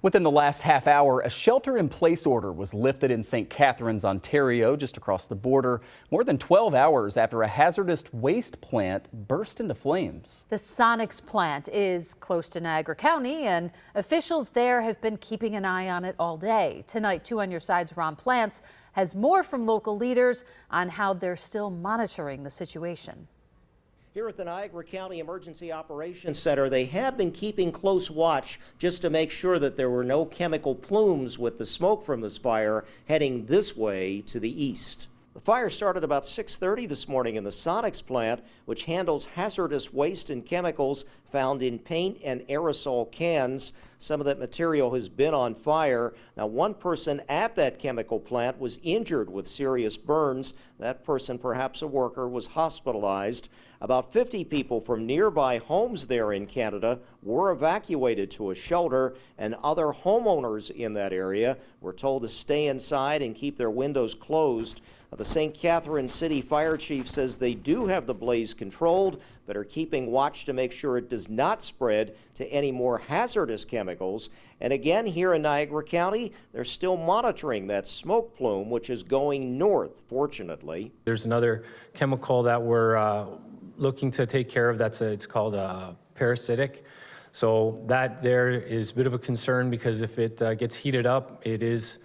Within the last half hour, a shelter-in-place order was lifted in St. Catharines, Ontario, just across the border, more than 12 hours after a hazardous waste plant burst into flames. The Sonics plant is close to Niagara County, and officials there have been keeping an eye on it all day. Tonight, 2 on Your Side's Ron Plants has more from local leaders on how they're still monitoring the situation. Here at the Niagara County Emergency Operations Center, they have been keeping close watch just to make sure that there were no chemical plumes with the smoke from this fire heading this way to the east. The fire started about 6:30 this morning in the Sonics plant, which handles hazardous waste and chemicals found in paint and aerosol cans. Some of that material has been on fire. Now, one person at that chemical plant was injured with serious burns. That person, perhaps a worker, was hospitalized. About 50 people from nearby homes there in Canada were evacuated to a shelter, and other homeowners in that area were told to stay inside and keep their windows closed. The St. Catharines City Fire Chief says they do have the blaze controlled, but are keeping watch to make sure it does not spread to any more hazardous chemicals. And again, here in Niagara County, they're still monitoring that smoke plume, which is going north, fortunately. There's another chemical that we're looking to take care of. It's called parasitic. So that there is a bit of a concern because if it gets heated up, it is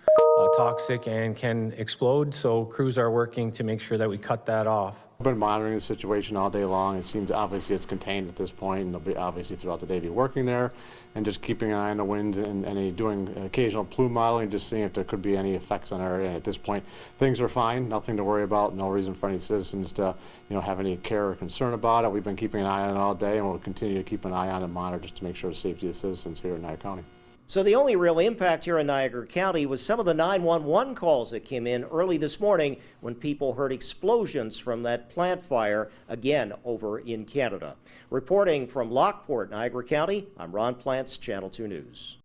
toxic and can explode. So crews are working to make sure that we cut that off. I've been monitoring the situation all day long. It seems obviously it's contained at this point, and they'll be obviously throughout the day be working there and just keeping an eye on the winds and doing occasional plume modeling, just seeing if there could be any effects on our area. At this point, things are fine, nothing to worry about, no reason for any citizens to have any care or concern about it. We've been keeping an eye on it all day, and we'll continue to keep an eye on it and monitor just to make sure the safety of the citizens here in Niagara County. So the only real impact here in Niagara County was some of the 911 calls that came in early this morning when people heard explosions from that plant fire, again over in Canada. Reporting from Lockport, Niagara County, I'm Ron Plants, Channel 2 News.